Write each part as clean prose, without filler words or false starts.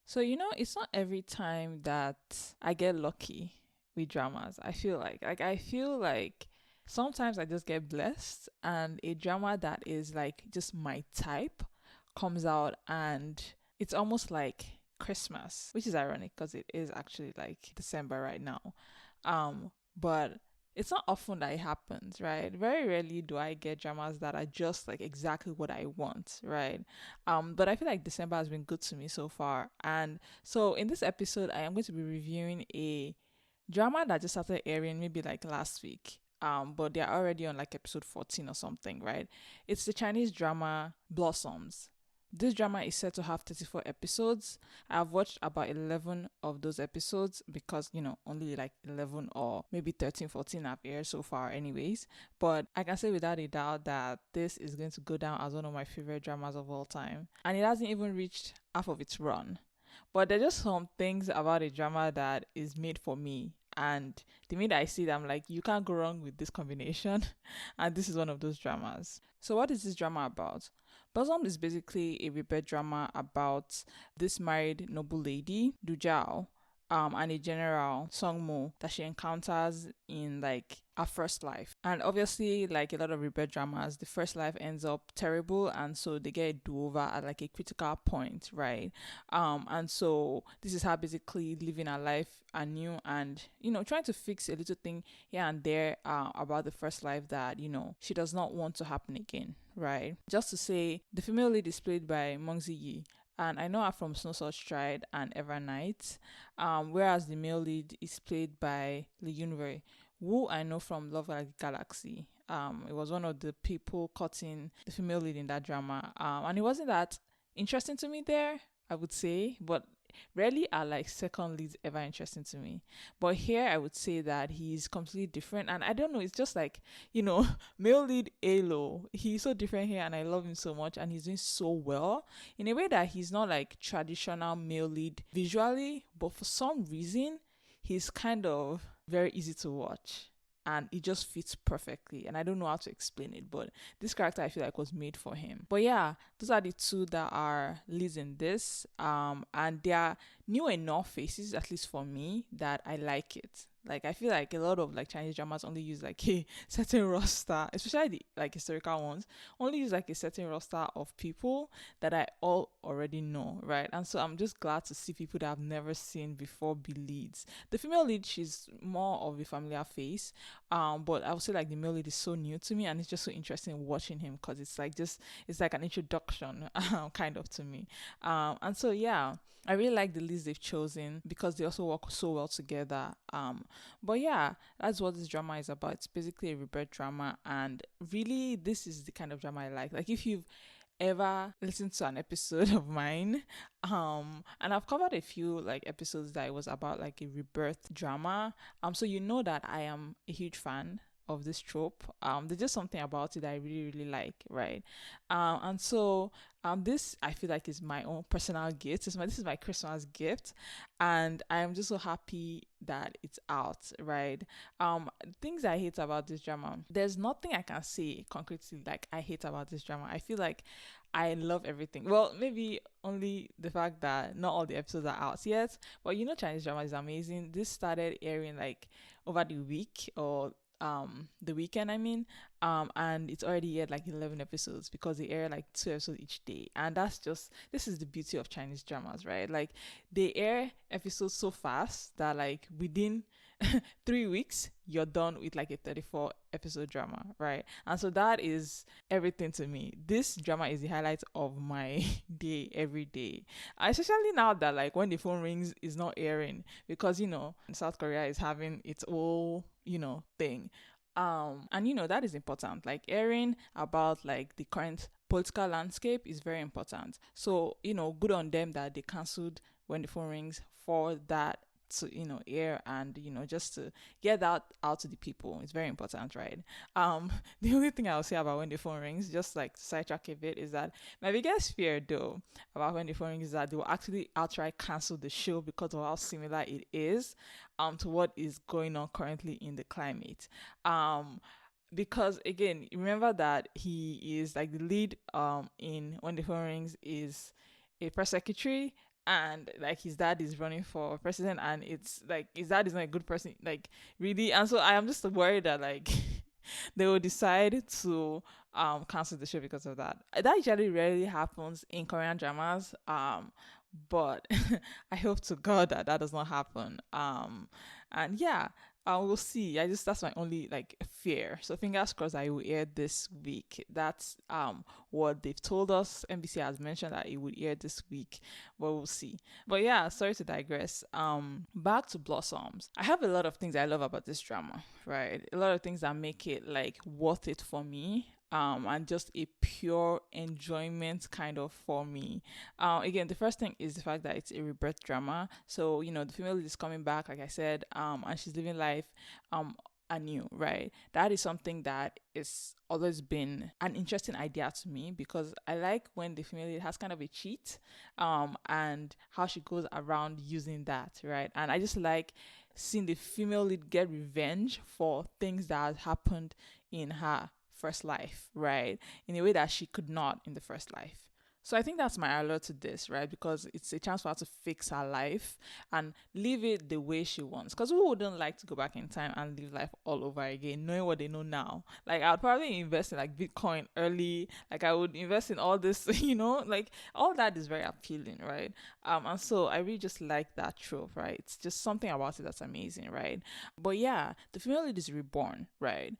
So, it's not every time that I get lucky with dramas. I feel like sometimes I just get blessed and a drama that is like just my type comes out and it's almost like Christmas, which is ironic because it is actually like December right now. But it's not often that it happens, right? Very rarely do I get dramas that are just like exactly what I want, right? But I feel like December has been good to me so far. And so in this episode, I am going to be reviewing a drama that just started airing maybe like last week. But they're already on like episode 14 or something, right? It's the Chinese drama Blossoms. This drama is set to have 34 episodes. I've watched about 11 of those episodes because, only like 11 or maybe 13, 14 have aired so far, anyways. But I can say without a doubt that this is going to go down as one of my favorite dramas of all time. And it hasn't even reached half of its run. But there's just some things about a drama that is made for me. And the minute I see it, I'm like, you can't go wrong with this combination. And this is one of those dramas. So, what is this drama about? Blossom is basically a rebel drama about this married noble lady, Du Jiao, and a general, Song Mo, that she encounters in like her first life. And obviously, like a lot of rebel dramas, the first life ends up terrible, and so they get a do-over at like a critical point, right? And so this is her basically living her life anew and, trying to fix a little thing here and there about the first life that, she does not want to happen again, right? Just to say, the female lead is played by Mengzi Yi, and I know her from Snow Such Stride and Evernight, whereas the male lead is played by Lee Yun-wei, who I know from Love Like Galaxy. It was one of the people cutting the female lead in that drama, and it wasn't that interesting to me there, I would say, but rarely are like second leads ever interesting to me. But here I would say that he's completely different. And I don't know, it's just like, male lead Alo. He's so different here and I love him so much and he's doing so well in a way that he's not like traditional male lead visually, but for some reason he's kind of very easy to watch and it just fits perfectly. And I don't know how to explain it, but this character I feel like was made for him. But yeah, those are the two that are leads in this. And they are new enough faces, at least for me, that I like it. Like I feel like a lot of like Chinese dramas only use like a certain roster, especially the like historical ones, only use like a certain roster of people that I all already know, right? And so I'm just glad to see people that I've never seen before be leads. The female lead, she's more of a familiar face, but I would say like the male lead is so new to me, and it's just so interesting watching him because it's like an introduction, kind of to me. And so yeah, I really like the leads they've chosen because they also work so well together. But yeah, that's what this drama is about. It's basically a rebirth drama, and really, this is the kind of drama I like. Like if you've ever listened to an episode of mine, and I've covered a few like episodes that it was about like a rebirth drama, so you know that I am a huge fan of this trope. There's just something about it that I really really like, right? And so this I feel like is my own personal gift. This is my Christmas gift, and I am just so happy that it's out, right? Things I hate about this drama, there's nothing I can say concretely like I hate about this drama. I feel like I love everything. Well, maybe only the fact that not all the episodes are out yet, but Chinese drama is amazing. This started airing like over the week or the weekend, I mean, and it's already aired like 11 episodes because they air like 2 episodes each day. And this is the beauty of Chinese dramas, right? Like they air episodes so fast that like within 3 weeks you're done with like a 34 episode drama, right? And so that is everything to me. This drama is the highlight of my day every day, especially now that like when the phone rings is not airing because South Korea is having its whole thing. And that is important. Like airing about like the current political landscape is very important. So good on them that they cancelled when the phone rings for that to air and just to get that out to the people. It's very important, right? The only thing I'll say about when the phone rings, just like to sidetrack a bit, is that my biggest fear though about when the phone rings is that they will actually outright cancel the show because of how similar it is to what is going on currently in the climate. Because again, remember that he is like the lead in When the Phone Rings is a press secretary, and like his dad is running for president, and it's like his dad is not a good person, like really. And so I am just worried that like they will decide to cancel the show because of that. That usually rarely happens in Korean dramas. But I hope to God that that does not happen. And yeah, we'll see. I just, that's my only like fear. So fingers crossed I will air this week. That's what they've told us. NBC has mentioned that it would air this week, but we'll see. But yeah, sorry to digress. Back to Blossoms. I have a lot of things I love about this drama, right? A lot of things that make it like worth it for me. And just a pure enjoyment kind of for me. Again, the first thing is the fact that it's a rebirth drama. So, you know, the female lead is coming back, like I said, and she's living life anew, right? That is something that is always been an interesting idea to me, because I like when the female lead has kind of a cheat, and how she goes around using that, right? And I just like seeing the female lead get revenge for things that happened in her first life, right? In a way that she could not in the first life. So I think that's my alert to this, right? Because it's a chance for her to fix her life and live it the way she wants. Because who wouldn't like to go back in time and live life all over again, knowing what they know now? Like, I'd probably invest in like Bitcoin early. Like, I would invest in all this, you know, like all that is very appealing, right? And so I really just like that trope, right? It's just something about it that's amazing, right? But yeah, the female lead is reborn, right?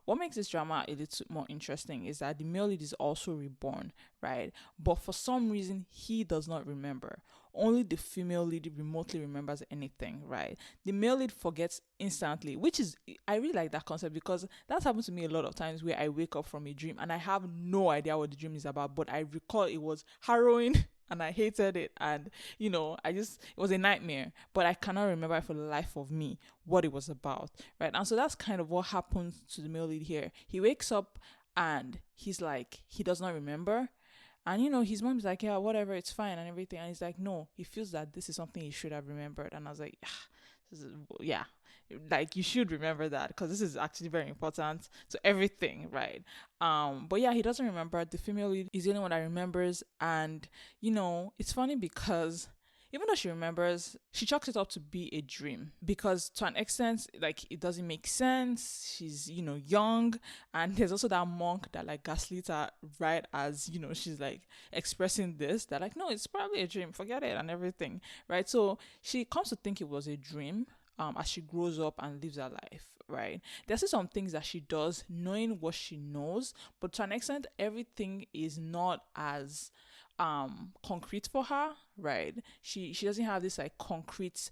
What makes this drama a little more interesting is that the male lead is also reborn, right? But for some reason, he does not remember. Only the female lead remotely remembers anything, right? The male lead forgets instantly, which is, I really like that concept, because that's happened to me a lot of times where I wake up from a dream and I have no idea what the dream is about, but I recall it was harrowing and I hated it, and you know, it was a nightmare, but I cannot remember for the life of me what it was about, right? And so that's kind of what happens to the male lead here. He wakes up and he's like, he does not remember. And you know, his mom's like, yeah, whatever, it's fine and everything. And he's like, no, he feels that this is something he should have remembered. And I was like, yeah, like you should remember that, because this is actually very important to everything, right? But yeah, he doesn't remember. The female lead is the only one that remembers. And you know, it's funny because even though she remembers, she chalks it up to be a dream, because to an extent, like, it doesn't make sense. She's, you know, young, and there's also that monk that like gaslights her right as, you know, she's like expressing this, that like, no, it's probably a dream, forget it and everything, right? So she comes to think it was a dream, as she grows up and lives her life, right? There's still some things that she does knowing what she knows, but to an extent, everything is not as concrete for her, right? She doesn't have this like concrete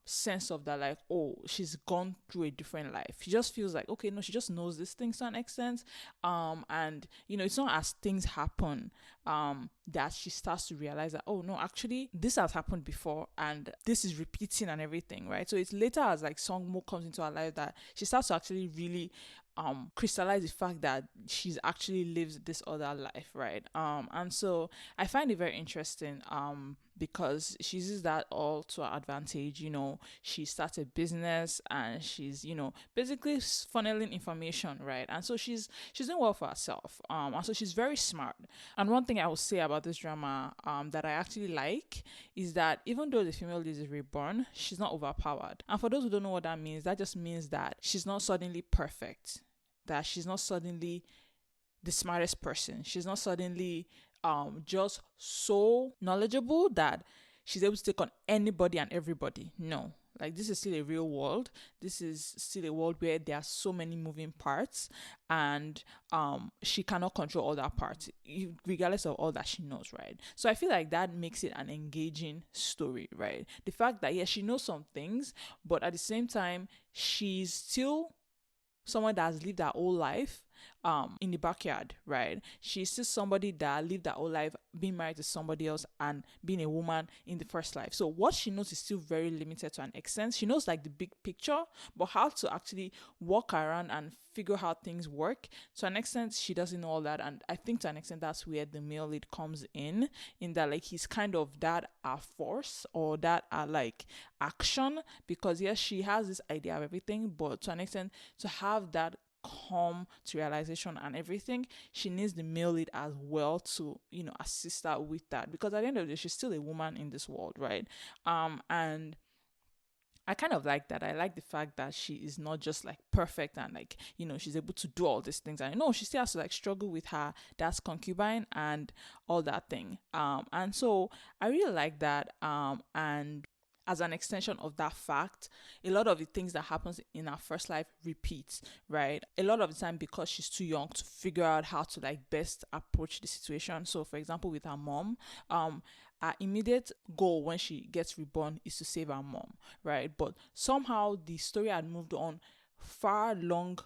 sense of that, like, oh, she's gone through a different life. She just feels like, okay, no, she just knows these things to an extent, and you know, it's not as things happen that she starts to realize that, oh no, actually this has happened before and this is repeating and everything, right? So it's later as like Songmo comes into her life that she starts to actually really crystallize the fact that she's actually lived this other life, right? And so I find it very interesting because she uses that all to her advantage. You know, she starts a business and she's, you know, basically funneling information, right? And so she's doing well for herself, and so she's very smart. And one thing I will say about this drama that I actually like is that even though the female lead is reborn, she's not overpowered. And for those who don't know what that means, that just means that she's not suddenly perfect, that she's not suddenly the smartest person. She's not suddenly just so knowledgeable that she's able to take on anybody and everybody. No. Like, this is still a real world. This is still a world where there are so many moving parts, and she cannot control all that parts, regardless of all that she knows, right? So I feel like that makes it an engaging story, right? The fact that, yeah, she knows some things, but at the same time, she's still someone that has lived her whole life in the backyard, right? She's still somebody that lived her whole life being married to somebody else and being a woman in the first life. So what she knows is still very limited to an extent. She knows like the big picture, but how to actually walk around and figure how things work, to an extent she doesn't know all that. And I think to an extent that's where the male lead comes in that like he's kind of that force or that like action, because yes, she has this idea of everything, but to an extent, to have that come to realization and everything, she needs the male lead as well to, assist her with that, because at the end of the day, she's still a woman in this world, right? And I kind of like that. I like the fact that she is not just like perfect and like, she's able to do all these things. And she still has to like struggle with her dad's concubine and all that thing. And so I really like that. And as an extension of that fact, a lot of the things that happens in her first life repeats, right? A lot of the time because she's too young to figure out how to like best approach the situation. So for example, with her mom, her immediate goal when she gets reborn is to save her mom, right? But somehow the story had moved on far long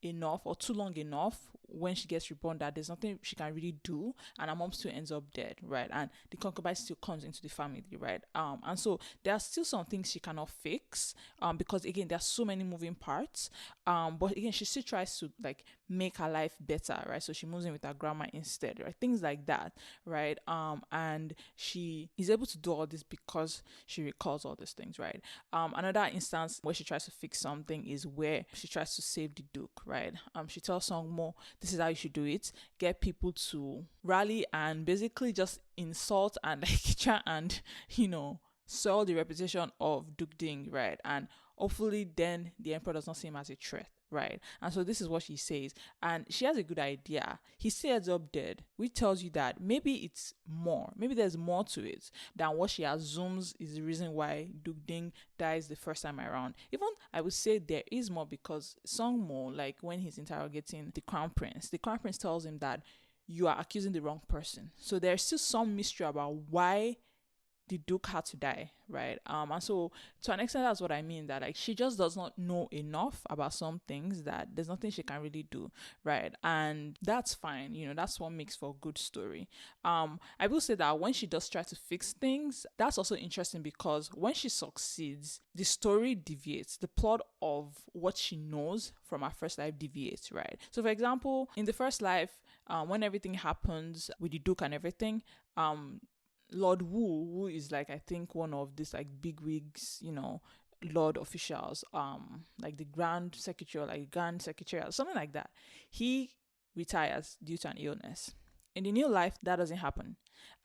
enough or too long enough when she gets reborn that there's nothing she can really do, and her mom still ends up dead, right? And the concubine still comes into the family, right? And so there are still some things she cannot fix, because again there's so many moving parts, but again she still tries to like make her life better, right? So she moves in with her grandma instead, right? Things like that, right? And she is able to do all this because she recalls all these things, right? Another instance where she tries to fix something is where she tries to save the Duke, right? She tells Songmo, this is how you should do it. Get people to rally and basically just insult and like try and, soil the reputation of Duke Ding, right? And hopefully then the emperor does not see him as a threat, right? And so this is what she says, and she has a good idea. He still ends up dead, which tells you that maybe there's more to it than what she assumes is the reason why Duke Ding dies the first time around. Even I would say there is more, because Songmo, like when he's interrogating the crown prince tells him that you are accusing the wrong person. So there's still some mystery about why the Duke had to die, right? And so to an extent, that's what I mean, that like she just does not know enough about some things that there's nothing she can really do, right? And that's fine, that's what makes for a good story. I will say that when she does try to fix things, that's also interesting, because when she succeeds, the story deviates. The plot of what she knows from her first life deviates, right? So for example, in the first life, when everything happens with the Duke and everything, Lord Wu, who is like I think one of these like big wigs, Lord officials, like the Grand Secretary or like Grand Secretary or something like that, he retires due to an illness. In the new life, that doesn't happen,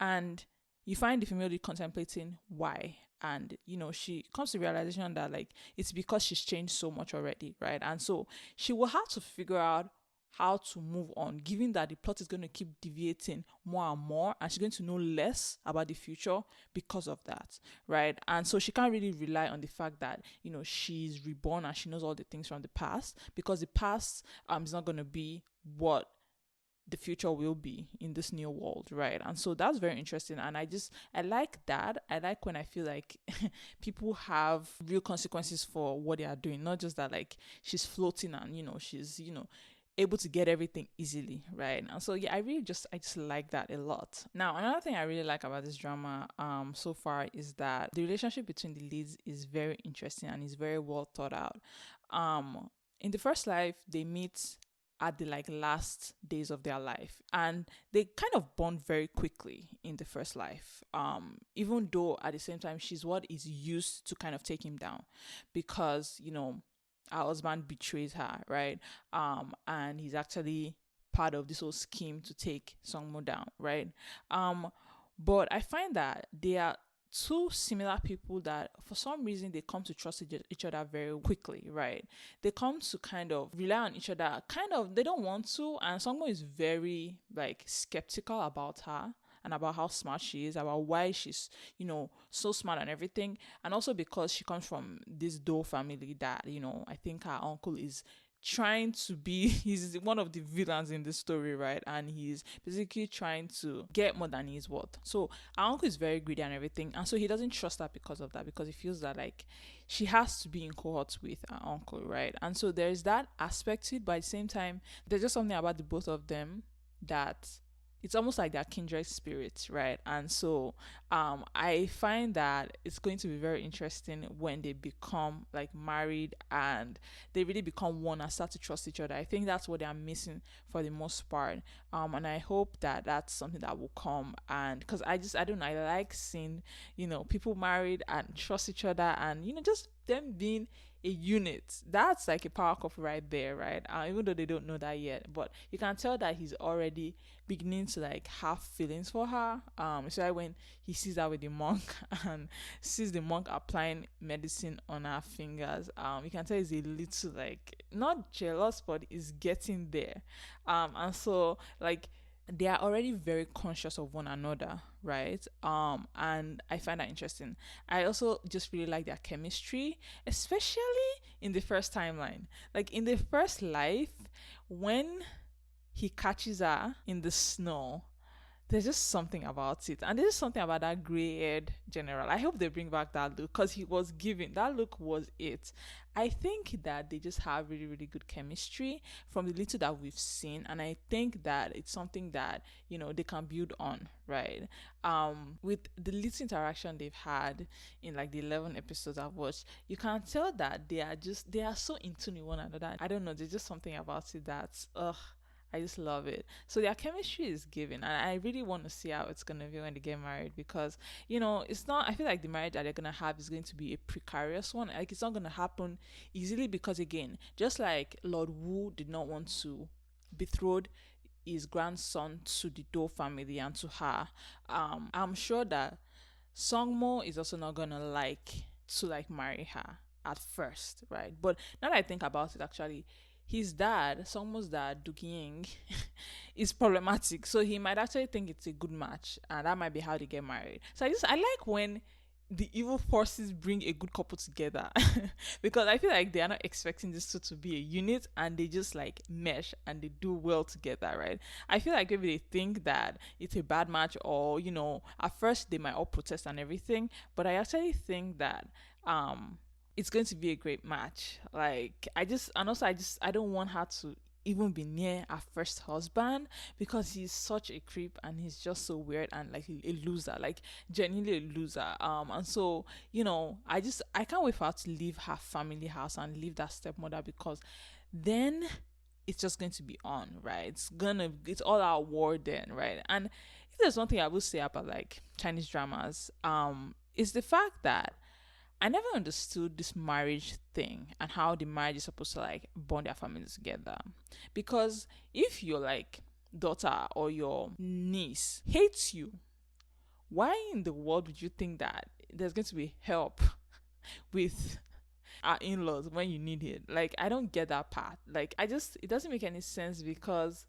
and you find the female lead contemplating why. And she comes to the realization that like it's because she's changed so much already, right? And so she will have to figure out how to move on, given that the plot is going to keep deviating more and more, and she's going to know less about the future because of that, right? And so she can't really rely on the fact that she's reborn and she knows all the things from the past, because the past is not going to be what the future will be in this new world, right? And so that's very interesting, and I like that. I like when I feel like people have real consequences for what they are doing, not just that like she's floating and she's able to get everything easily, right? And so yeah, I just like that a lot. Now another thing I really like about this drama so far is that the relationship between the leads is very interesting and is very well thought out. In the first life, they meet at the like last days of their life, and they kind of bond very quickly in the first life, even though at the same time she's what is used to kind of take him down, because her husband betrays her, right? And he's actually part of this whole scheme to take Songmo down, right? But I find that they are two similar people that for some reason they come to trust each other very quickly, right? They come to kind of rely on each other, they don't want to, and Songmo is very like skeptical about her and about how smart she is, about why she's, so smart and everything. And also because she comes from this Do family that, I think her uncle is trying to be, he's one of the villains in this story, right? And he's basically trying to get more than he's worth. So our uncle is very greedy and everything. And so he doesn't trust her because of that, because he feels that like she has to be in cohorts with her uncle, right? And so there's that aspect to it, but at the same time, there's just something about the both of them that it's almost like they're kindred spirits, right? And so I find that it's going to be very interesting when they become like married and they really become one and start to trust each other. I think that's what they're missing for the most part. And I hope that that's something that will come. And because I don't know, I like seeing, people married and trust each other and, just them being a unit. That's like a power couple right there, right? Even though they don't know that yet, but you can tell that he's already beginning to like have feelings for her. So when he sees her with the monk and sees the monk applying medicine on her fingers, you can tell he's a little like not jealous, but is getting there. And so like they are already very conscious of one another, right? And I find that interesting. I also just really like their chemistry, especially in the first timeline. Like in the first life, when he catches her in the snow, there's just something about it. And there's something about that gray haired general. I hope they bring back that look because he was giving that look was it. I think that they just have really, really good chemistry from the little that we've seen. And I think that it's something that, they can build on, right? With the little interaction they've had in like the 11 episodes I've watched, you can tell that they are so in tune with one another. I don't know, there's just something about it that's I just love it. So their chemistry is given, and I really want to see how it's gonna be when they get married because it's not. I feel like the marriage that they're gonna have is going to be a precarious one. Like it's not gonna happen easily because again, just like Lord Wu did not want to betroth his grandson to the Do family and to her, I'm sure that Songmo is also not gonna like marry her at first, right? But now that I think about it, actually, his dad, Songmo's dad, Dukiying, is problematic. So he might actually think it's a good match, and that might be how they get married. So I like when the evil forces bring a good couple together because I feel like they are not expecting this two to be a unit and they just like mesh and they do well together, right? I feel like maybe they think that it's a bad match or at first they might all protest and everything, but I actually think that it's going to be a great match. Like I don't want her to even be near her first husband because he's such a creep and he's just so weird and like a loser, like genuinely a loser. And so I can't wait for her to leave her family house and leave that stepmother because then it's just going to be on, right? It's all out war then, right? And if there's one thing I will say about like Chinese dramas, is the fact that I never understood this marriage thing and how the marriage is supposed to like bond their families together. Because if your like daughter or your niece hates you, why in the world would you think that there's going to be help with our in-laws when you need it? Like I don't get that part. Like it doesn't make any sense because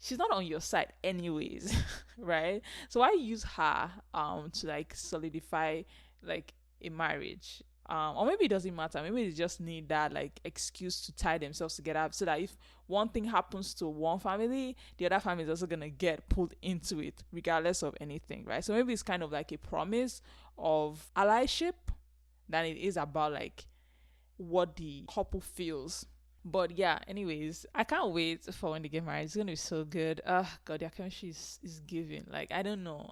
she's not on your side anyways, right? So why use her to like solidify like a marriage, or maybe it doesn't matter, maybe they just need that like excuse to tie themselves together so that if one thing happens to one family, the other family is also gonna get pulled into it regardless of anything, right? So maybe it's kind of like a promise of allyship than it is about like what the couple feels. But yeah, anyways, I can't wait for when they get married. It's gonna be so good. God, their chemistry is giving. Like I don't know.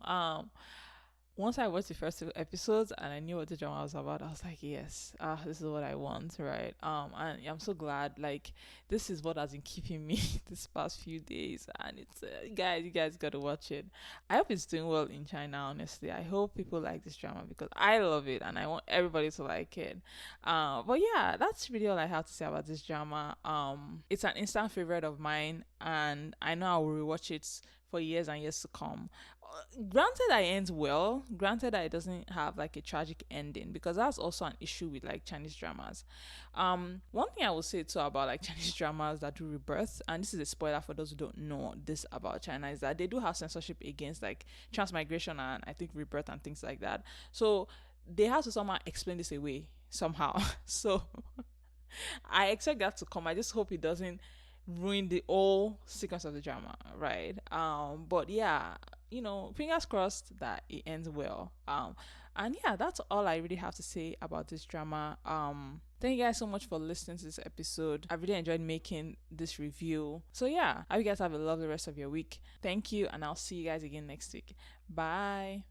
Once I watched the first two episodes and I knew what the drama was about, I was like, yes, this is what I want, right? And I'm so glad, like, this is what has been keeping me this past few days, and it's, you guys gotta watch it. I hope it's doing well in China, honestly. I hope people like this drama because I love it and I want everybody to like it. But yeah, that's really all I have to say about this drama. It's an instant favorite of mine, and I know I will rewatch it for years and years to come. Granted that it ends well, granted that it doesn't have like a tragic ending, because that's also an issue with like Chinese dramas. One thing I will say too about like Chinese dramas that do rebirth, and this is a spoiler for those who don't know this about China, is that they do have censorship against like transmigration and I think rebirth and things like that. So they have to somehow explain this away somehow. So I expect that to come. I just hope it doesn't ruin the whole sequence of the drama, right? But yeah, fingers crossed that it ends well. And yeah, that's all I really have to say about this drama. Thank you guys so much for listening to this episode. I really enjoyed making this review. So yeah, I hope you guys have a lovely rest of your week. Thank you, and I'll see you guys again next week. Bye.